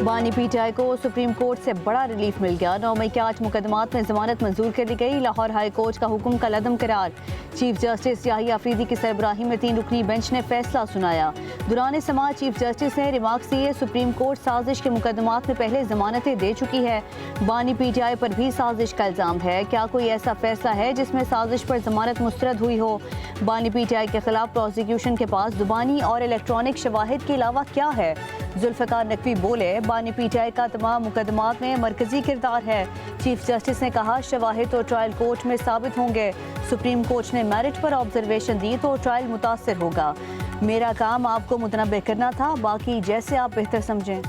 बानी पीटीआई को supreme court से बड़ा रिलीफ मिल गया। 9 मई के 8 मुकदमात में जमानत मंजूर कर दी गई। लाहौर हाई कोर्ट का हुक्म कलअदम करार। चीफ जस्टिस याहिया अफरीदी की सरबराही में 3 रुकनी बेंच ने फैसला सुनाया। दौरान समाअत चीफ जस्टिस ने रिमार्क्स दिए, सुप्रीम कोर्ट साजिश के मुकदमात में पहले जमानतें दे चुकी है। बानी पीटीआई पर भी साजिश का इल्जाम है। क्या कोई ऐसा फैसला है जिसमें साजिश पर जमानत मुस्तरद हुई हो? बानी पीटीआई के खिलाफ प्रोसिक्यूशन के पास जुबानी और इलेक्ट्रॉनिक शवाहिद के अलावा क्या है? जुल्फ़िकार नकवी बोले, बानी पीटीआई का तमाम मुकदमात में मरकजी किरदार है। चीफ जस्टिस ने कहा, शवाहिद तो ट्रायल कोर्ट में साबित होंगे। सुप्रीम कोर्ट ने मेरिट पर ऑब्जर्वेशन दी तो ट्रायल मुतासिर होगा। मेरा काम आपको मुतनब्बे करना था, बाकी जैसे आप बेहतर समझें।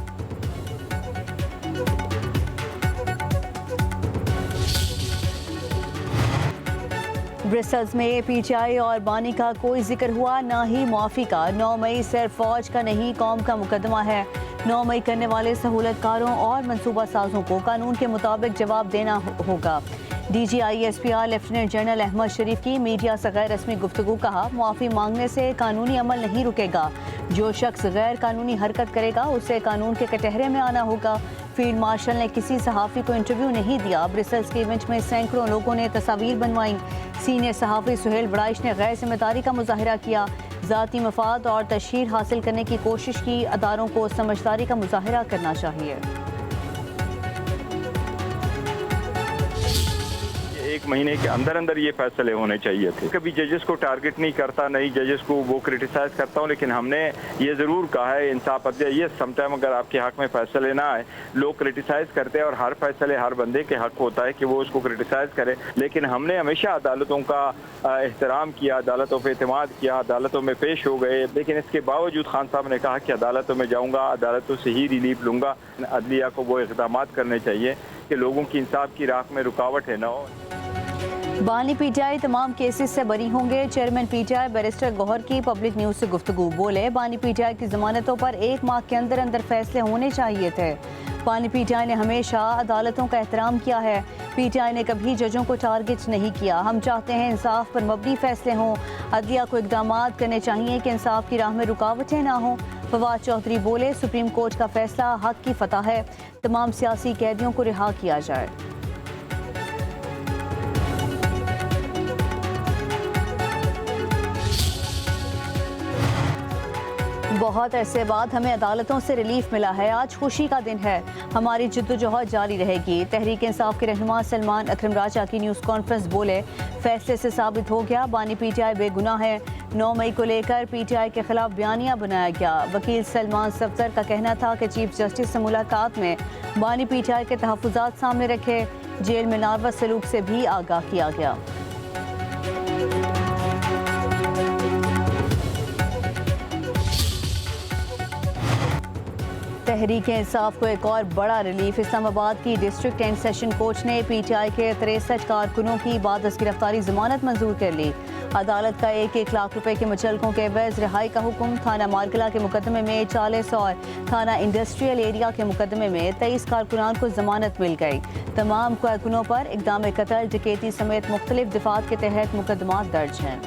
ब्रसेल्स में पीटीआई और बानी का कोई जिक्र हुआ, ना ही मुआफ़ी का। 9 मई सिर्फ फौज का नहीं, कौम का मुकदमा है। 9 मई करने वाले सहूलतकारों और मनसूबा साजों को कानून के मुताबिक जवाब देना होगा। DGISPR लेफ्टिनेंट जनरल अहमद शरीफ की मीडिया से गैर रस्मी गुफ्तगू। कहा, मुआफ़ी मांगने से कानूनी अमल नहीं रुकेगा। जो शख्स गैर कानूनी हरकत करेगा उसे कानून के कटहरे में आना होगा। फील्ड मार्शल ने किसी सहाफ़ी को इंटरव्यू नहीं दिया। ब्रसेल्स के इवेंट में सैकड़ों लोगों ने तस्वीर बनवाई। सीनियर सहाफ़ी सुहेल बड़ाइश ने गैर जिम्मेदारी का मुजाहिरा किया। ज़ाती मफाद और तशहीर हासिल करने की कोशिश की। अदारों को समझदारी का मुजाहिरा करना चाहिए। 1 महीने के अंदर अंदर ये फैसले होने चाहिए थे। कभी जजेस को टारगेट नहीं करता, नहीं जजेस को वो क्रिटिसाइज करता हूँ, लेकिन हमने ये ज़रूर कहा है इंसाफ ये समटाइम अगर आपके हक में फैसले ना आए, लोग क्रिटिसाइज करते हैं और हर फैसले हर बंदे के हक होता है कि वो उसको क्रिटिसाइज करे। लेकिन हमने हमेशा अदालतों का एहतराम किया, अदालतों पर एतमाद किया, अदालतों में पेश हो गए। लेकिन इसके बावजूद खान साहब ने कहा कि अदालतों में जाऊँगा, अदालतों से ही रिलीफ लूँगा। अदलिया को वो इक़दाम करने चाहिए कि लोगों की इंसाफ की राह में रुकावट है ना हो। बानी पीटीआई तमाम केसेस से बरी होंगे। चेयरमैन पीटीआई बैरिस्टर गौहर की पब्लिक न्यूज़ से गुफ्तगू। बोले, बानी पीटीआई की जमानतों पर 1 माह के अंदर अंदर फैसले होने चाहिए थे। बानी पीटीआई ने हमेशा अदालतों का एहतराम किया है। पीटीआई ने कभी जजों को टारगेट नहीं किया। हम चाहते हैं इंसाफ पर मबनी फैसले हों। अदलिया को इक़दाम करने चाहिए कि इंसाफ की राह में रुकावटें ना हों। फवाद चौधरी बोले, सुप्रीम कोर्ट का फैसला हक की फतह है। तमाम सियासी कैदियों को रिहा किया जाए। बहुत अरसे बाद हमें अदालतों से रिलीफ मिला है। आज खुशी का दिन है। हमारी जद्दोजहद जारी रहेगी। तहरीक इंसाफ के रहनुमा सलमान अकरम राजा की न्यूज़ कॉन्फ्रेंस। बोले, फैसले से साबित हो गया बानी पीटीआई बेगुनाह है। 9 मई को लेकर पीटीआई के खिलाफ बयानिया बनाया गया। वकील सलमान सफदर का कहना था कि चीफ जस्टिस से मुलाकात में बानी पीटीआई के तहफ़्फ़ुज़ात सामने रखे। जेल में नारवा सलूक से भी आगाह किया गया। तहरीक इंसाफ को एक और बड़ा रिलीफ। इस्लामाबाद की डिस्ट्रिक्ट एंड सेशन कोर्ट ने पीटीआई के 63 कारकुनों की बाद गिरफ्तारी जमानत मंजूर कर ली। अदालत का 1-1 लाख रुपए के मुचलकों के एवज रिहाई का हुक्म। थाना मारकला के मुकदमे में 40 और थाना इंडस्ट्रियल एरिया के मुकदमे में 23 कारकुनान को जमानत मिल गई। तमाम कारकुनों पर इक़दाम कत्ल, डकैती समेत मुख्तलिफ दफात के तहत मुकदमात दर्ज हैं।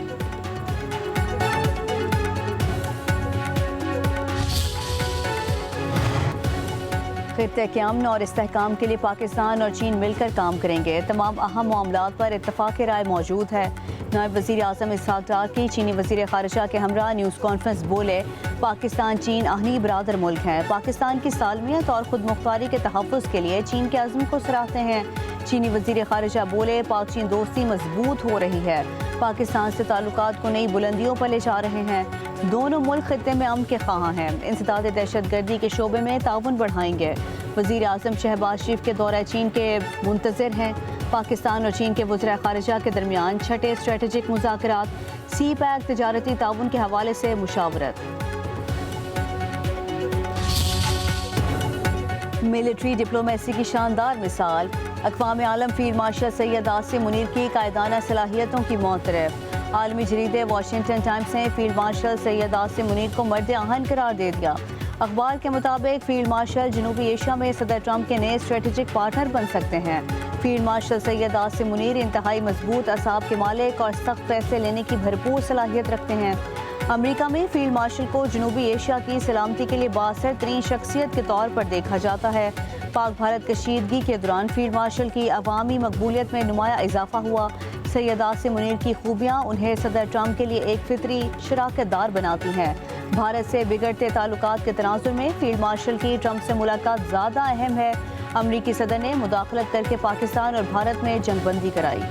खित्ते के अमन और इस्तेहकाम के लिए पाकिस्तान और चीन मिलकर काम करेंगे। तमाम अहम मामलात पर इत्तफाक़ राय मौजूद है। नायब वज़ीर आज़म इसहाक़ डार की चीनी वज़ीर ख़ारिजा के हमरा न्यूज़ कॉन्फ्रेंस। बोले, पाकिस्तान चीन आहनी बरादर मुल्क हैं। पाकिस्तान की सालमियत और खुद मुख्तारी के तहफ़्फ़ुज़ के लिए चीन के अज़्म को सराहते हैं। चीनी वज़ीर ख़ारिजा बोले, पाक चीन दोस्ती मजबूत हो रही है। पाकिस्तान से ताल्लुकात को नई बुलंदियों पर ले जा रहे हैं। दोनों मुल्क खित्ते में अमन के ख़्वाह हैं। इंसदाद दहशतगर्दी के शोबे में ताउन बढ़ाएंगे। वज़ीर आज़म शहबाज शरीफ के दौरे चीन के मुंतज़िर हैं। पाकिस्तान और चीन के वज़ीर ख़ारिजा के दरमियान 6ठे स्ट्रेटेजिक मुज़ाकरात। CPEC तिजारती ताउन के हवाले से मुशावरत। मिलिट्री डिप्लोमेसी की शानदार मिसाल। अक़वाम आलम फील्ड मार्शल सैयद आसिम मुनीर की कायदाना सलाहियतों की मोतरफ। आलमी जरीदे वाशिंगटन टाइम्स ने फील्ड मार्शल सैयद आसिम मुनीर को मर्द आहन करार दे दिया। अखबार के मुताबिक फील्ड मार्शल जनूबी एशिया में सदर ट्रंप के नए स्ट्रेटेजिक पार्टनर बन सकते हैं। फील्ड मार्शल सैयद आसिम मुनीर इंतहाई मजबूत असाब के मालिक और सख्त फैसले लेने की भरपूर सलाहियत रखते हैं। अमेरिका में फील्ड मार्शल को जनूबी एशिया की सलामती के लिए बासर तरीन शख्सियत के तौर पर देखा जाता है। पाक भारत कशीदगी के दौरान फील्ड मार्शल की अवामी मकबूलियत में नुमाया इजाफा हुआ। सैयद आसिम मुनीर की खूबियाँ उन्हें सदर ट्रंप के लिए एक फितरी शराकतदार बनाती हैं। भारत से बिगड़ते ताल्लुकात के तनाजुर में फील्ड मार्शल की ट्रंप से मुलाकात ज़्यादा अहम है। अमरीकी सदर ने मुदाखलत करके पाकिस्तान और भारत में जंगबंदी कराई।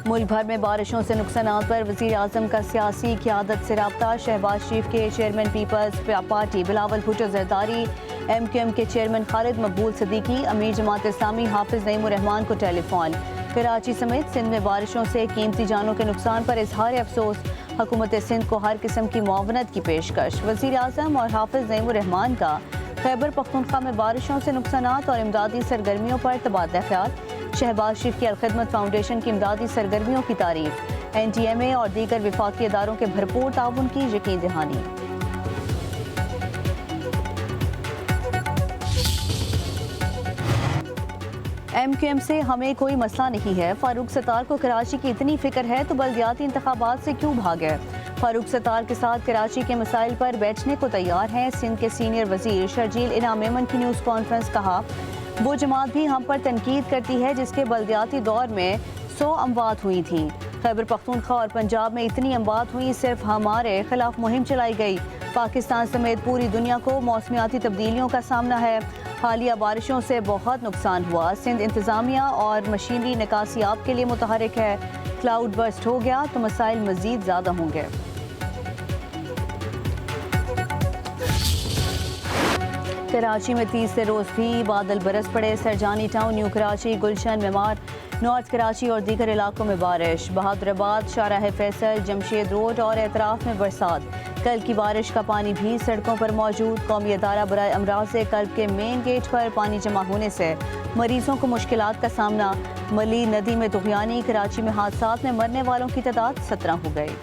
मुल्क भर में बारिशों से नुकसानात पर वज़ीर आज़म का सियासी क़यादत से रब्ता। शहबाज शरीफ के chairman Peoples Party Bilawal Bhutto Zardari, MQM के चेयरमैन खालिद मकबूल सदीकी, अमीर जमात इस्लामी हाफिज नईमुर रहमान को टेलीफोन। कराची समेत सिंध में बारिशों से कीमती जानों के नुकसान पर इजहार अफसोस। हुकूमत सिंध को हर किस्म की मुआवनत की पेशकश। वज़ीर आज़म और हाफिज नईमुर रहमान का खैबर पख्तूनख्वा में बारिशों से नुकसानात और इमदादी सरगर्मियों पर तबादला ख्याल। शहबाज शरीफ की अलखिदमत फाउंडेशन की इमदादी सरगर्मियों की तारीफ। NTMA और दीगर विफाकी इदारों के भरपूर ताउन की यकीन दहानी। MQM से हमें कोई मसला नहीं है। फारूक सत्तार को कराची की इतनी फिक्र है तो बल्दियाती इंतखाबात से क्यों भागे? फारूक सत्तार के साथ कराची के मसाइल पर बैठने को तैयार हैं। सिंध के सीनियर वजीर शर्जील इनाम मेमन की न्यूज़ कॉन्फ्रेंस। कहा, वो जमात भी हम पर तनकीद करती है जिसके बल्दियाती दौर में 100 अमवात हुई थी। खैबर पख्तूनख्वा और पंजाब में इतनी अमवात हुई, सिर्फ हमारे खिलाफ मुहिम चलाई गई। पाकिस्तान समेत पूरी दुनिया को मौसमियाती तब्दीलियों का सामना है। हालिया बारिशों से बहुत नुकसान हुआ। सिंध इंतजामिया और मशीनरी निकासियाब के लिए मुतहरिक है। क्लाउड बर्स्ट हो गया तो मसाइल मजीद ज़्यादा होंगे। कराची में 30 से रोज़ भी बादल बरस पड़े। सरजानी टाउन, न्यू कराची, गुलशन, मेमार, नॉर्थ कराची और दीगर इलाकों में बारिश। बहादुराबाद, शाहराह फैसल, जमशेद रोड और एतराफ़ में बरसात। कल की बारिश का पानी भी सड़कों पर मौजूद। कौमी अदारा बराए अमराज़ कल्ब के मेन गेट पर पानी जमा होने से मरीजों को मुश्किलात का सामना। मली नदी में तुग़यानी। कराची में हादसात में मरने वालों की तादाद 17 हो गई।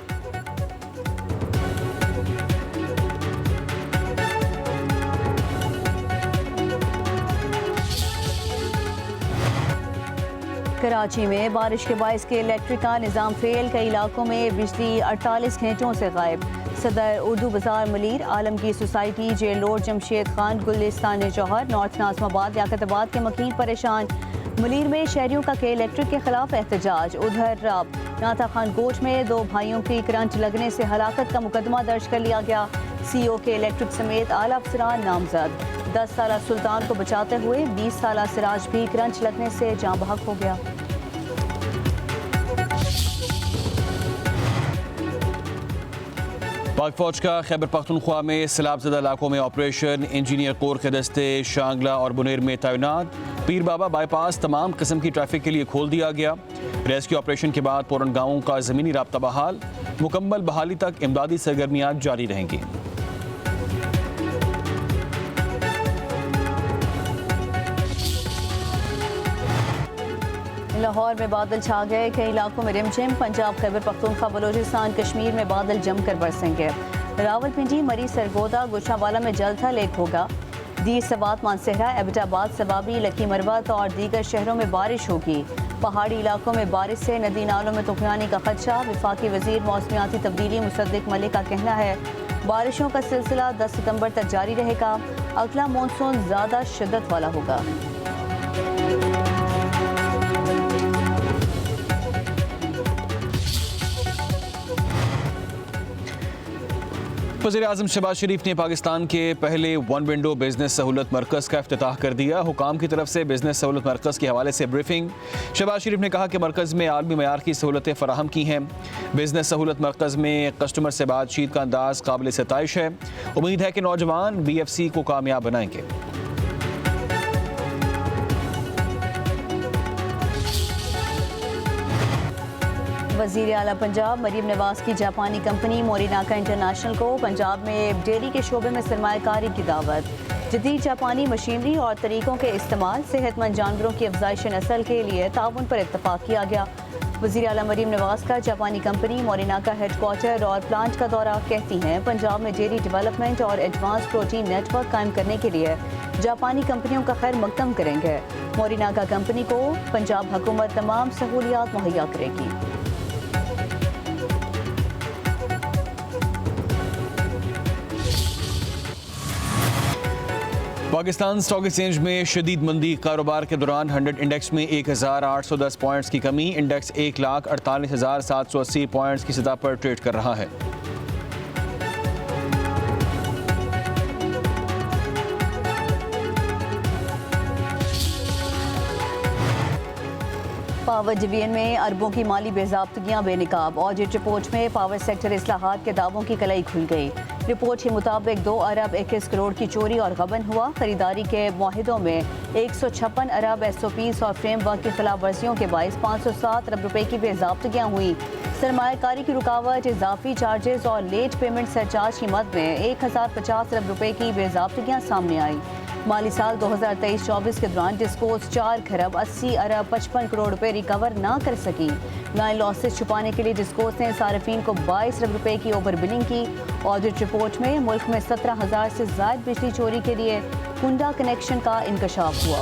कराची में बारिश के बायस के इलेक्ट्रिक का निज़ाम फेल। कई इलाकों में बिजली 48 घंटों से गायब। Saddar Urdu Bazaar, Malir, Alamgir society, Jail Road, Jamshed Khan, Gulistan Jauhar, North Nazimabad, याकताबाद के मकीन परेशान। मलीर में शहरियों का के इलेक्ट्रिक के खिलाफ एहतजाज। उधर नाता खान कोट में 2 भाइयों की करंट लगने से हलाकत का मुकदमा दर्ज कर लिया गया। CO के इलेक्ट्रिक समेत आला अफसरान नामजद। 10 साला सुल्तान को बचाते हुए 20 साला सिराज भी करंट लगने से जाँ बहक हो गया। पाक फौज का खैबर पख्तूनख्वा में सैलाबज़दा इलाकों में ऑपरेशन। इंजीनियर कोर के दस्ते शांगला और बुनेर में तैनात। पीर बाबा बाईपास तमाम किस्म की ट्रैफिक के लिए खोल दिया गया। रेस्क्यू ऑपरेशन के बाद पूरन गाँवों का ज़मीनी राब्ता बहाल। मुकम्मल बहाली तक इमदादी सरगर्मियाँ जारी रहेंगी। लाहौर में बादल छा गए। कई इलाकों में रिमझिम। पंजाब, खैबर पख्तूनख्वा, बलोचिस्तान, कश्मीर में बादल जमकर बरसेंगे। रावलपिंडी, मरी, सरगोदा, गुजरांवाला में जल्द लेक होगा। दीर, सवात, मानसहरा, एबटाबाद, सबाबी, लकी मरवत और दीगर शहरों में बारिश होगी। पहाड़ी इलाकों में बारिश से नदी नालों में तुग़यानी का खदशा। वफाकी वजीर मौसमियाती तब्दीली मुसद्दिक मलिक का कहना है बारिशों का सिलसिला 10 सितंबर तक जारी रहेगा। अगला मानसून ज़्यादा शिद्दत वाला होगा। वज़ीर आज़म शहबाज शरीफ ने पाकिस्तान के पहले 1 विंडो बिजनेस सहूलत मरकज़ का इफ्तिताह कर दिया। हुकाम की तरफ से बिजनेस सहूलत मरकज़ के हवाले से ब्रीफिंग। शहबाज शरीफ ने कहा कि मरकज़ में आलमी मयार की सहूलतें फराहम की हैं। बिजनेस सहूलत मरकज़ में कस्टमर से बातचीत का अंदाज़ काबिल सताइश है। उम्मीद है कि नौजवान BFC को कामयाब बनाएंगे। वज़ीर आला पंजाब मरीम नवाज की जापानी कंपनी मोरिनाका इंटरनेशनल को पंजाब में डेयरी के शोबे में सरमायाकारी की दावत। जदीद जापानी मशीनरी और तरीकों के इस्तेमाल, सेहतमंद जानवरों की अफजाइश नस्ल के लिए ताउन पर इत्तफाक किया गया। वज़ीर आला मरीम नवाज का जापानी कंपनी मोरिनाका हेडक्वार्टर और प्लांट का दौरा। कहती हैं पंजाब में डेयरी डेवलपमेंट और एडवांस प्रोटीन नेटवर्क कायम करने के लिए जापानी कंपनियों का खैर मकदम करेंगे। मोरिनाका कंपनी को पंजाब हुकूमत तमाम सहूलियात मुहैया करेगी। पाकिस्तान स्टॉक एक्सचेंज में शदीद मंदी। कारोबार के दौरान 100 इंडेक्स में 1810 पॉइंट्स की कमी। इंडेक्स 1,48,780 पॉइंट्स की सतह पर ट्रेड कर रहा है। पावर डिवीजन में अरबों की माली बेज़ाब्तगियां बेनिकाब। ऑडिट रिपोर्ट में पावर सेक्टर इस्लाहात के दावों की कलई खुल गई। रिपोर्ट के मुताबिक 2 अरब 21 करोड़ की चोरी और गबन हुआ। खरीदारी के मुआहिदों में 156 अरब SOPs और फ्रेमवर्क की खिलाफ वर्जियों के बाइस 507 अरब रुपए की बेज़ाब्तगियां हुई। सरमायाकारी की रुकावट, इजाफी चार्जेस और लेट पेमेंट सरचार्ज की मद में 1050 अरब रुपए की बेज़ाब्तगियां सामने आई। माली साल 2023-24 के दौरान डिस्कोज 4 खरब 80 अरब 55 करोड़ रुपए रिकवर ना कर सकी। लाइन लॉसेस छुपाने के लिए डिस्कोज ने सार्फिन को 22 अरब रुपए की ओवर बिलिंग की। ऑडिट रिपोर्ट में मुल्क में 17,000 से ज्यादा बिजली चोरी के लिए कुंडा कनेक्शन का इंकशाफ हुआ।